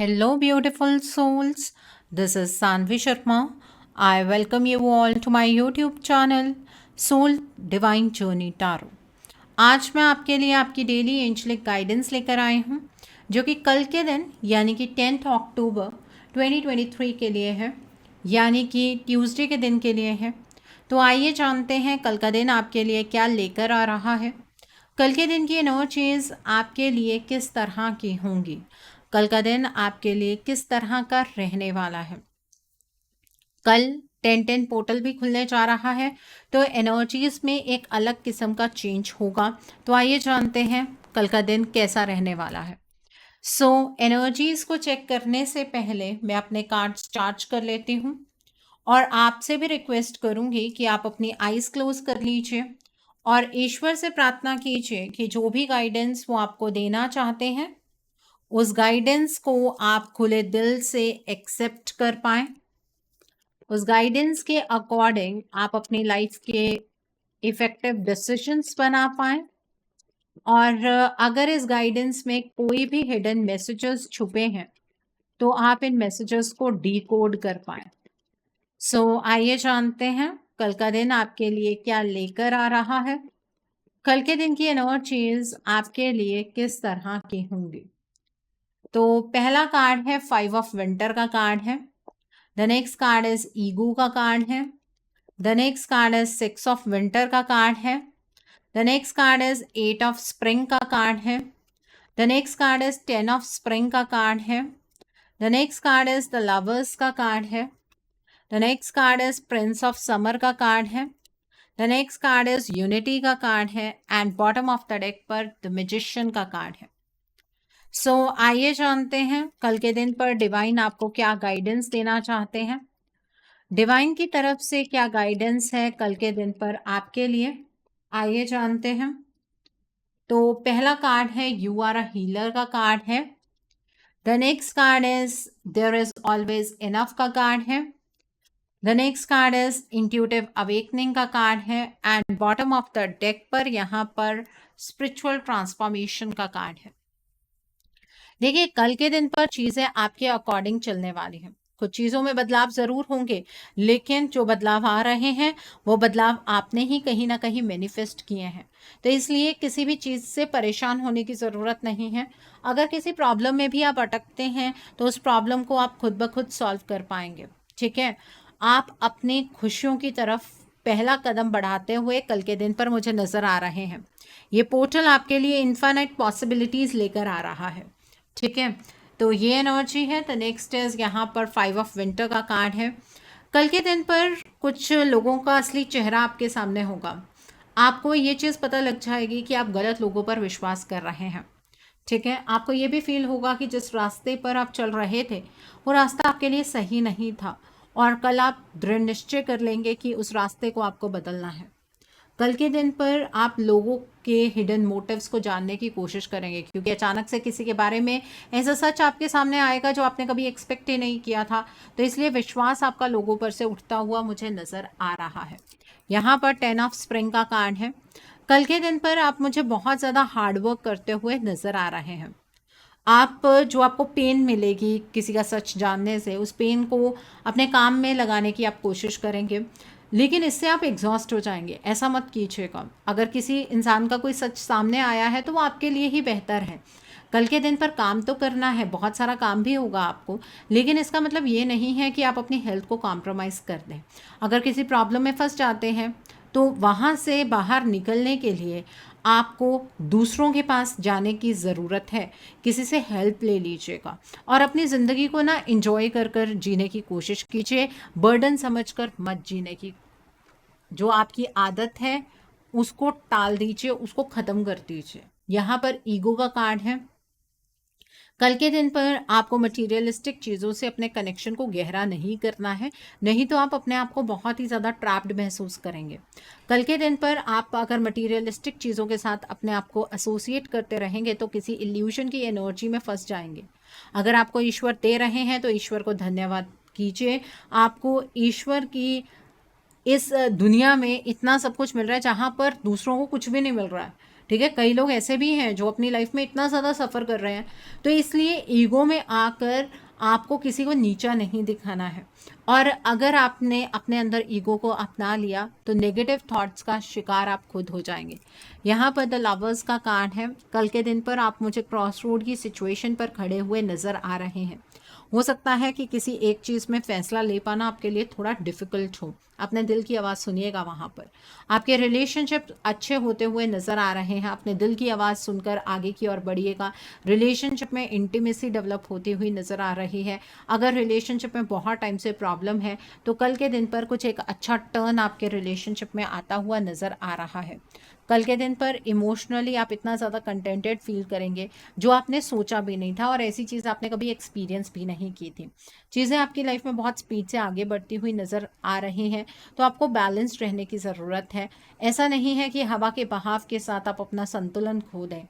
Hello, beautiful souls. This is Sanvi Sharma. I welcome you all to my YouTube channel, Soul Divine Journey Tarot. आज मैं आपके लिए आपकी daily angelic guidance लेकर आई हूँ, जो कि कल के दिन यानी कि 10 अक्टूबर 2023 के लिए है, यानी कि ट्यूसडे के दिन के लिए है। तो आइए जानते हैं कल का दिन आपके लिए क्या लेकर आ रहा है। कल के दिन की एनर्जीज आपके लिए किस तरह की होंगी, कल का दिन आपके लिए किस तरह का रहने वाला है। कल 10-10 पोर्टल भी खुलने जा रहा है, तो एनर्जीज में एक अलग किस्म का चेंज होगा। तो आइए जानते हैं कल का दिन कैसा रहने वाला है। एनर्जीज को चेक करने से पहले मैं अपने कार्ड्स चार्ज कर लेती हूँ और आपसे भी रिक्वेस्ट करूँगी कि आप अपनी आईज क्लोज कर लीजिए और ईश्वर से प्रार्थना कीजिए कि जो भी गाइडेंस वो आपको देना चाहते हैं, उस गाइडेंस को आप खुले दिल से एक्सेप्ट कर पाएं। उस गाइडेंस के अकॉर्डिंग आप अपनी लाइफ के इफेक्टिव डिसीजंस बना पाएं। और अगर इस गाइडेंस में कोई भी हिडन मैसेजेस छुपे हैं, तो आप इन मैसेजेस को डिकोड कर पाएं। आइए जानते हैं कल का दिन आपके लिए क्या लेकर आ रहा है। कल के दिन की एनर्जीज आपके लिए किस तरह की होंगी। तो पहला कार्ड है 5 ऑफ विंटर का कार्ड है। The next card is ego का कार्ड है। The next card is 6 of winter का कार्ड है। The next card is 8 of spring का कार्ड है। The next card is 10 of spring का कार्ड है। The next card is the lovers का card है। The next card is Prince of summer का card है। The next card is unity का card है and bottom of the deck पर the magician का कार्ड है। आइए जानते हैं कल के दिन पर डिवाइन आपको क्या गाइडेंस देना चाहते हैं। डिवाइन की तरफ से क्या गाइडेंस है कल के दिन पर आपके लिए, आइए जानते हैं। तो पहला कार्ड है यू आर अ हीलर का कार्ड है। The next card is there is always enough का कार्ड है। The next card is intuitive awakening का कार्ड है and bottom of the deck पर यहाँ पर स्पिरिचुअल ट्रांसफॉर्मेशन का कार्ड है। देखिए, कल के दिन पर चीजें आपके अकॉर्डिंग चलने वाली हैं। कुछ चीजों में बदलाव जरूर होंगे, लेकिन जो बदलाव आ रहे हैं वो बदलाव आपने ही कहीं ना कहीं मैनिफेस्ट किए हैं। तो इसलिए किसी भी चीज से परेशान होने की जरूरत नहीं है। अगर किसी प्रॉब्लम में भी आप अटकते हैं तो उस प्रॉब्लम को आप खुद ब खुद सॉल्व कर पाएंगे। ठीक है, आप अपनी खुशियों की तरफ पहला कदम बढ़ाते हुए कल के दिन पर मुझे नजर आ रहे हैं। ये पोर्टल आपके लिए इन्फाइनाइट पॉसिबिलिटीज लेकर आ रहा है। ठीक है, तो ये एनर्जी है। तो नेक्स्ट इज यहाँ पर 5 ऑफ विंटर का कार्ड है। कल के दिन पर कुछ लोगों का असली चेहरा आपके सामने होगा। आपको ये चीज़ पता लग जाएगी कि आप गलत लोगों पर विश्वास कर रहे हैं। ठीक है, आपको ये भी फील होगा कि जिस रास्ते पर आप चल रहे थे वो रास्ता आपके लिए सही नहीं था, और कल आप दृढ़ निश्चय कर लेंगे कि उस रास्ते को आपको बदलना है। कल के दिन पर आप लोगों के हिडन मोटिव्स को जानने की कोशिश करेंगे, क्योंकि अचानक से किसी के बारे में ऐसा सच आपके सामने आएगा जो आपने कभी एक्सपेक्ट ही नहीं किया था। तो इसलिए विश्वास आपका लोगों पर से उठता हुआ मुझे नज़र आ रहा है। यहाँ पर 10 ऑफ स्प्रिंग का कार्ड है। कल के दिन पर आप मुझे बहुत ज़्यादा हार्डवर्क करते हुए नज़र आ रहे हैं। आप जो आपको पेन मिलेगी किसी का सच जानने से, उस पेन को अपने काम में लगाने की आप कोशिश करेंगे, लेकिन इससे आप एग्जॉस्ट हो जाएंगे। ऐसा मत कीजिएगा। अगर किसी इंसान का कोई सच सामने आया है तो वो आपके लिए ही बेहतर है। कल के दिन पर काम तो करना है, बहुत सारा काम भी होगा आपको, लेकिन इसका मतलब ये नहीं है कि आप अपनी हेल्थ को कॉम्प्रोमाइज़ कर दें। अगर किसी प्रॉब्लम में फंस जाते हैं तो वहाँ से बाहर निकलने के लिए आपको दूसरों के पास जाने की ज़रूरत है। किसी से हेल्प ले लीजिएगा और अपनी ज़िंदगी को ना इंजॉय कर कर जीने की कोशिश कीजिए। बर्डन समझकर मत जीने की, जो आपकी आदत है उसको टाल दीजिए, उसको ख़त्म कर दीजिए। यहाँ पर ईगो का कार्ड है। कल के दिन पर आपको मटीरियलिस्टिक चीज़ों से अपने कनेक्शन को गहरा नहीं करना है, नहीं तो आप अपने आप को बहुत ही ज़्यादा ट्रैप्ड महसूस करेंगे। कल के दिन पर आप अगर मटीरियलिस्टिक चीज़ों के साथ अपने आप को एसोसिएट करते रहेंगे तो किसी इल्यूजन की एनर्जी में फंस जाएंगे। अगर आपको ईश्वर दे रहे हैं तो ईश्वर को धन्यवाद कीजिए। आपको ईश्वर की इस दुनिया में इतना सब कुछ मिल रहा है जहाँ पर दूसरों को कुछ भी नहीं मिल रहा है। ठीक है, कई लोग ऐसे भी हैं जो अपनी लाइफ में इतना ज़्यादा सफ़र कर रहे हैं, तो इसलिए ईगो में आकर आपको किसी को नीचा नहीं दिखाना है। और अगर आपने अपने अंदर ईगो को अपना लिया तो नेगेटिव थॉट्स का शिकार आप खुद हो जाएंगे। यहाँ पर द लवर्स का कार्ड है। कल के दिन पर आप मुझे क्रॉस रोड की सिचुएशन पर खड़े हुए नज़र आ रहे हैं। हो सकता है कि किसी एक चीज़ में फैसला ले पाना आपके लिए थोड़ा डिफ़िकल्ट हो। अपने दिल की आवाज़ सुनिएगा वहाँ पर। आपके रिलेशनशिप अच्छे होते हुए नज़र आ रहे हैं। अपने दिल की आवाज़ सुनकर आगे की ओर बढ़िएगा। रिलेशनशिप में इंटीमेसी डेवलप होती हुई नज़र आ रही है। अगर रिलेशनशिप में बहुत टाइम से प्रॉब्लम है तो कल के दिन पर कुछ एक अच्छा टर्न आपके रिलेशनशिप में आता हुआ नज़र आ रहा है। कल के दिन पर इमोशनली आप इतना ज़्यादा कंटेंटेड फील करेंगे जो आपने सोचा भी नहीं था, और ऐसी चीज़ आपने कभी एक्सपीरियंस भी नहीं की थी। चीज़ें आपकी लाइफ में बहुत स्पीड से आगे बढ़ती हुई नज़र आ रही हैं, तो आपको बैलेंस्ड रहने की ज़रूरत है। ऐसा नहीं है कि हवा के बहाव के साथ आप अपना संतुलन खो दें।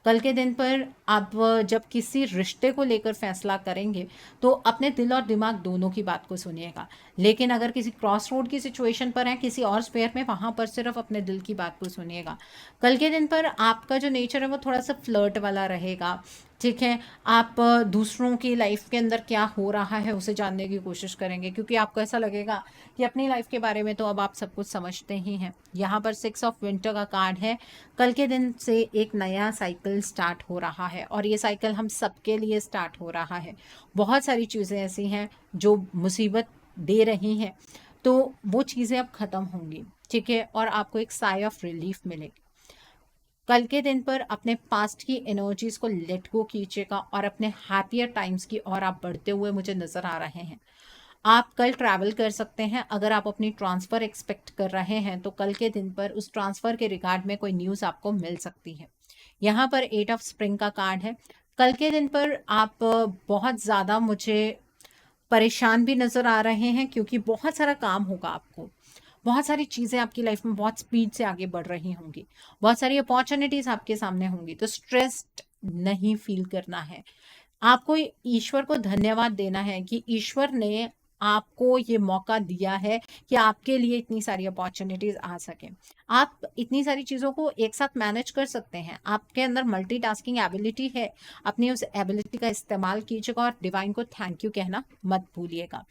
कल के दिन पर आप जब किसी रिश्ते को लेकर फैसला करेंगे तो अपने दिल और दिमाग दोनों की बात को सुनिएगा। लेकिन अगर किसी क्रॉस रोड की सिचुएशन पर हैं, किसी और स्पेयर में, वहाँ पर सिर्फ अपने दिल की बात को सुनिएगा। कल के दिन पर आपका जो नेचर है वो थोड़ा सा फ्लर्ट वाला रहेगा। ठीक है, आप दूसरों की लाइफ के अंदर क्या हो रहा है उसे जानने की कोशिश करेंगे, क्योंकि आपको ऐसा लगेगा कि अपनी लाइफ के बारे में तो अब आप सब कुछ समझते ही हैं। यहाँ पर 6 ऑफ विंटर का कार्ड है। कल के दिन से एक नया साइकिल स्टार्ट हो रहा है, और ये साइकिल हम सबके लिए स्टार्ट हो रहा है। बहुत सारी चीज़ें ऐसी हैं जो मुसीबत दे रही हैं, तो वो चीज़ें अब ख़त्म होंगी। ठीक है, और आपको एक साई ऑफ रिलीफ मिलेगी। कल के दिन पर अपने पास्ट की एनर्जीज को लेट गो कीजिएगा और अपने हैप्पियर टाइम्स की ओर आप बढ़ते हुए मुझे नज़र आ रहे हैं। आप कल ट्रैवल कर सकते हैं। अगर आप अपनी ट्रांसफ़र एक्सपेक्ट कर रहे हैं तो कल के दिन पर उस ट्रांसफ़र के रिगार्ड में कोई न्यूज़ आपको मिल सकती है। यहाँ पर 8 ऑफ स्प्रिंग का कार्ड है। कल के दिन पर आप बहुत ज़्यादा मुझे परेशान भी नज़र आ रहे हैं, क्योंकि बहुत सारा काम होगा आपको। बहुत सारी चीज़ें आपकी लाइफ में बहुत स्पीड से आगे बढ़ रही होंगी। बहुत सारी अपॉर्चुनिटीज़ आपके सामने होंगी, तो स्ट्रेस्ड नहीं फील करना है। आपको ईश्वर को धन्यवाद देना है कि ईश्वर ने आपको ये मौका दिया है कि आपके लिए इतनी सारी अपॉर्चुनिटीज आ सके। आप इतनी सारी चीज़ों को एक साथ मैनेज कर सकते हैं। आपके अंदर मल्टीटास्किंग एबिलिटी है। अपनी उस एबिलिटी का इस्तेमाल कीजिएगा और डिवाइन को थैंक यू कहना मत भूलिएगा।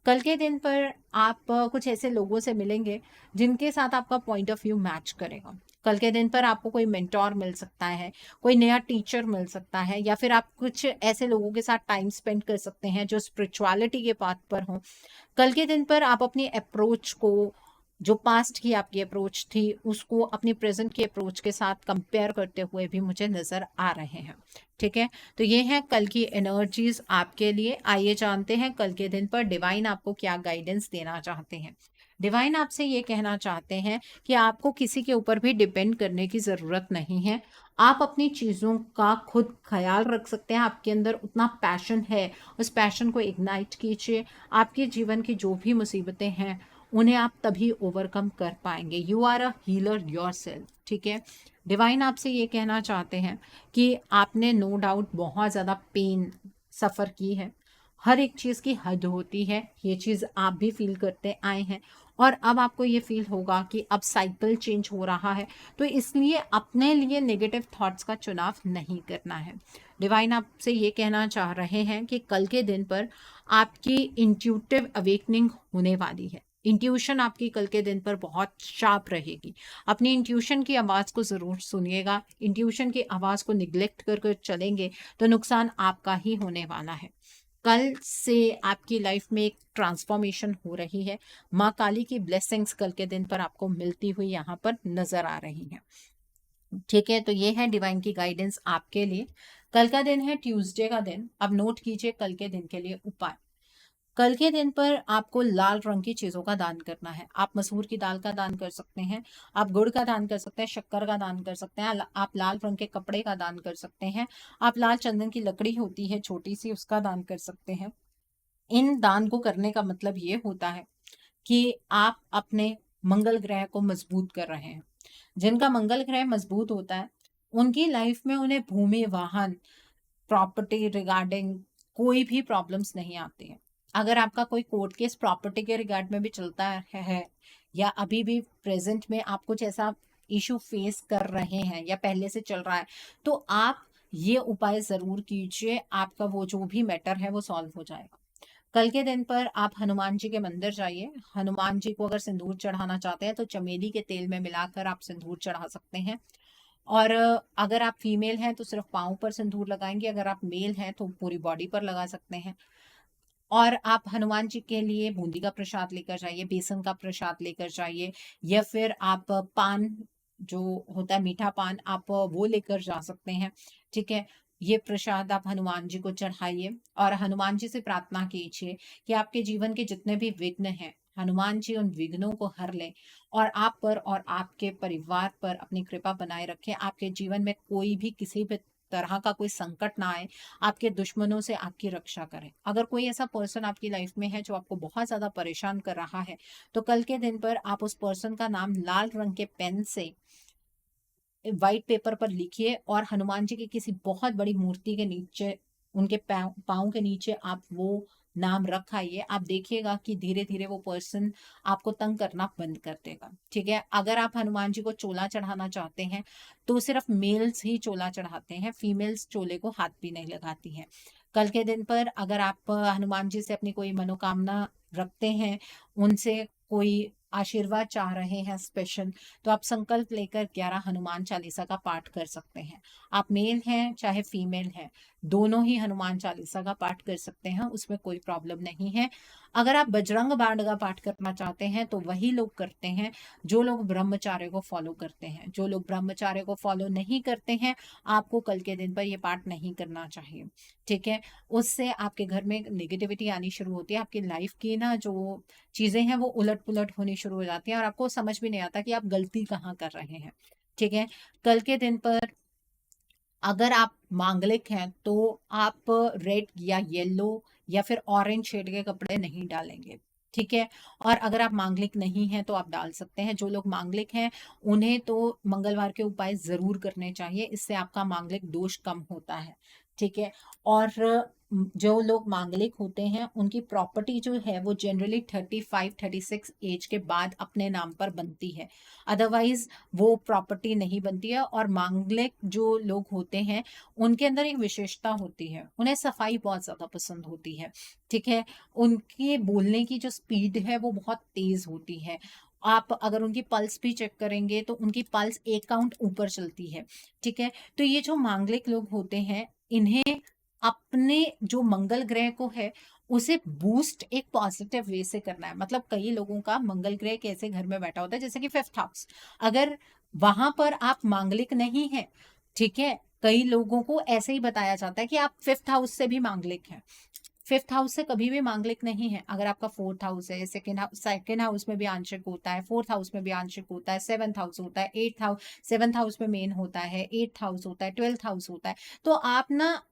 कल के दिन पर आप कुछ ऐसे लोगों से मिलेंगे जिनके साथ आपका पॉइंट ऑफ व्यू मैच करेगा। कल के दिन पर आपको कोई मेंटोर मिल सकता है, कोई नया टीचर मिल सकता है, या फिर आप कुछ ऐसे लोगों के साथ टाइम स्पेंड कर सकते हैं जो स्पिरिचुअलिटी के पाथ पर हों। कल के दिन पर आप अपनी अप्रोच को, जो पास्ट की आपकी अप्रोच थी, उसको अपनी प्रेजेंट की अप्रोच के साथ कंपेयर करते हुए भी मुझे नज़र आ रहे हैं। ठीक है, तो ये है कल की एनर्जीज आपके लिए। आइए जानते हैं कल के दिन पर डिवाइन आपको क्या गाइडेंस देना चाहते हैं। डिवाइन आपसे ये कहना चाहते हैं कि आपको किसी के ऊपर भी डिपेंड करने की ज़रूरत नहीं है। आप अपनी चीज़ों का खुद ख्याल रख सकते हैं। आपके अंदर उतना पैशन है, उस पैशन को इग्नाइट कीजिए। आपके जीवन की जो भी मुसीबतें हैं उन्हें आप तभी ओवरकम कर पाएंगे। You are a healer yourself. ठीक है, डिवाइन आपसे ये कहना चाहते हैं कि आपने नो डाउट बहुत ज़्यादा पेन सफ़र की है। हर एक चीज़ की हद होती है, ये चीज़ आप भी फील करते आए हैं, और अब आपको ये फील होगा कि अब साइकिल चेंज हो रहा है, तो इसलिए अपने लिए नेगेटिव थॉट्स का चुनाव नहीं करना है। डिवाइन आपसे ये कहना चाह रहे हैं कि कल के दिन पर आपकी इंट्यूटिव अवेकनिंग होने वाली है। इंट्यूशन आपकी कल के दिन पर बहुत शार्प रहेगी। अपनी इंट्यूशन की आवाज़ को ज़रूर सुनिएगा। इंट्यूशन की आवाज़ को निग्लेक्ट कर कर चलेंगे तो नुकसान आपका ही होने वाला है। कल से आपकी लाइफ में एक ट्रांसफॉर्मेशन हो रही है। माँ काली की ब्लेसिंग्स कल के दिन पर आपको मिलती हुई यहाँ पर नजर आ रही हैं। ठीक है, तो ये है डिवाइन की गाइडेंस आपके लिए। कल का दिन है ट्यूसडे का दिन। अब नोट कीजिए कल के दिन के लिए उपाय। कल के दिन पर आपको लाल रंग की चीज़ों का दान करना है। आप मसूर की दाल का दान कर सकते हैं, आप गुड़ का दान कर सकते हैं, शक्कर का दान कर सकते हैं, आप लाल रंग के कपड़े का दान कर सकते हैं, आप लाल चंदन की लकड़ी होती है छोटी सी, उसका दान कर सकते हैं। इन दान को करने का मतलब ये होता है कि आप अपने मंगल ग्रह को मजबूत कर रहे हैं। जिनका मंगल ग्रह मजबूत होता है उनकी लाइफ में उन्हें भूमि, वाहन, प्रॉपर्टी रिगार्डिंग कोई भी प्रॉब्लम्स नहीं आती है। अगर आपका कोई कोर्ट केस प्रॉपर्टी के रिगार्ड में भी चलता है या अभी भी प्रेजेंट में आप कुछ ऐसा इशू फेस कर रहे हैं या पहले से चल रहा है, तो आप ये उपाय जरूर कीजिए, आपका वो जो भी मैटर है वो सॉल्व हो जाएगा। कल के दिन पर आप हनुमान जी के मंदिर जाइए। हनुमान जी को अगर सिंदूर चढ़ाना चाहते हैं तो चमेली के तेल में मिलाकर आप सिंदूर चढ़ा सकते हैं। और अगर आप फीमेल हैं तो सिर्फ पाँव पर सिंदूर लगाएंगे, अगर आप मेल हैं तो पूरी बॉडी पर लगा सकते हैं। और आप हनुमान जी के लिए बूंदी का प्रसाद लेकर जाइए, बेसन का प्रसाद लेकर जाइए, या फिर आप पान जो होता है मीठा पान, आप वो लेकर जा सकते हैं। ठीक है, ये प्रसाद आप हनुमान जी को चढ़ाइए और हनुमान जी से प्रार्थना कीजिए कि आपके जीवन के जितने भी विघ्न हैं, हनुमान जी उन विघ्नों को हर लें और आप पर और आपके परिवार पर अपनी कृपा बनाए रखें। आपके जीवन में कोई भी किसी भी तरह का कोई संकट ना आए, आपके दुश्मनों से आपकी रक्षा करें। अगर कोई ऐसा पर्सन आपकी लाइफ में है जो आपको बहुत ज्यादा परेशान कर रहा है, तो कल के दिन पर आप उस पर्सन का नाम लाल रंग के पेन से व्हाइट पेपर पर लिखिए और हनुमान जी की किसी बहुत बड़ी मूर्ति के नीचे, उनके पाँव के नीचे आप वो नाम रख आइए। आप देखिएगा कि धीरे धीरे वो पर्सन आपको तंग करना बंद कर देगा। ठीक है, अगर आप हनुमान जी को चोला चढ़ाना चाहते हैं तो सिर्फ मेल्स ही चोला चढ़ाते हैं, फीमेल्स चोले को हाथ भी नहीं लगाती हैं। कल के दिन पर अगर आप हनुमान जी से अपनी कोई मनोकामना रखते हैं, उनसे कोई आशीर्वाद चाह रहे हैं स्पेशल, तो आप संकल्प लेकर 11 हनुमान चालीसा का पाठ कर सकते हैं। आप मेल हैं चाहे फीमेल हैं, दोनों ही हनुमान चालीसा का पाठ कर सकते हैं, उसमें कोई प्रॉब्लम नहीं है। अगर आप बजरंग बाण का पाठ करना चाहते हैं तो वही लोग करते हैं जो लोग ब्रह्मचार्य को फॉलो करते हैं। जो लोग ब्रह्मचार्य को फॉलो नहीं करते हैं, आपको कल के दिन पर यह पाठ नहीं करना चाहिए। ठीक है, उससे आपके घर में नेगेटिविटी आनी शुरू होती है, आपकी लाइफ की ना जो चीजें हैं वो उलट पुलट होनी शुरू हो जाती हैं और आपको समझ भी नहीं आता कि आप गलती कहाँ कर रहे हैं। ठीक है, कल के दिन पर अगर आप मांगलिक हैं तो आप रेड या येलो या फिर ऑरेंज शेड के कपड़े नहीं डालेंगे। ठीक है, और अगर आप मांगलिक नहीं हैं तो आप डाल सकते हैं। जो लोग मांगलिक हैं उन्हें तो मंगलवार के उपाय जरूर करने चाहिए, इससे आपका मांगलिक दोष कम होता है। ठीक है, और जो लोग मांगलिक होते हैं उनकी प्रॉपर्टी जो है वो जनरली 35-36 एज के बाद अपने नाम पर बनती है, अदरवाइज वो प्रॉपर्टी नहीं बनती है। और मांगलिक जो लोग होते हैं उनके अंदर एक विशेषता होती है, उन्हें सफाई बहुत ज्यादा पसंद होती है। ठीक है, उनके बोलने की जो स्पीड है वो बहुत तेज होती है। आप अगर उनकी पल्स भी चेक करेंगे तो उनकी पल्स एक काउंट ऊपर चलती है। ठीक है, तो ये जो मांगलिक लोग होते हैं, इन्हें अपने जो मंगल ग्रह को है उसे बूस्ट एक पॉजिटिव वे से करना है। मतलब कई लोगों का मंगल ग्रह कैसे घर में बैठा होता है, जैसे कि 5th हाउस, अगर वहां पर आप मांगलिक नहीं है, ठीक है, कई लोगों को ऐसे ही बताया जाता है कि आप 5th हाउस से भी मांगलिक हैं। 5th हाउस से कभी भी मांगलिक नहीं है। अगर आपका 4th हाउस है, सेकेंड हाउस में भी आंशिक होता है, 4th हाउस में भी आंशिक होता है, 7th हाउस होता है, 8th हाउस, 7th हाउस में मेन होता है, 8th हाउस होता है, 12th हाउस होता है, तो आप ना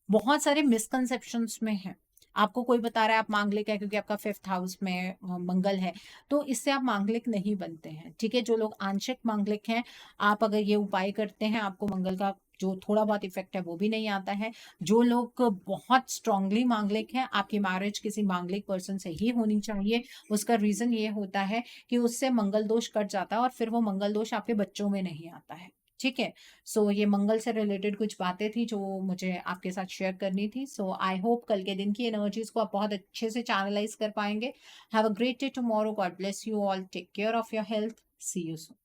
बहुत सारे मिसकंसेप्शंस में हैं। आपको कोई बता रहा है आप मांगलिक है क्योंकि आपका 5th हाउस में मंगल है, तो इससे आप मांगलिक नहीं बनते हैं। ठीक है, जो लोग आंशिक मांगलिक हैं, आप अगर ये उपाय करते हैं आपको मंगल का जो थोड़ा बहुत इफेक्ट है वो भी नहीं आता है। जो लोग बहुत स्ट्रांगली मांगलिक हैं, आपकी मैरिज किसी मांगलिक पर्सन से ही होनी चाहिए। उसका रीजन ये होता है कि उससे मंगल दोष कट जाता है और फिर वो मंगल दोष आपके बच्चों में नहीं आता है। ठीक है, सो ये मंगल से रिलेटेड कुछ बातें थी जो मुझे आपके साथ शेयर करनी थी। सो आई होप कल के दिन की एनर्जीज को आप बहुत अच्छे से चैनलाइज कर पाएंगे। Have a great day tomorrow, God bless you all, take care of your health, see you soon.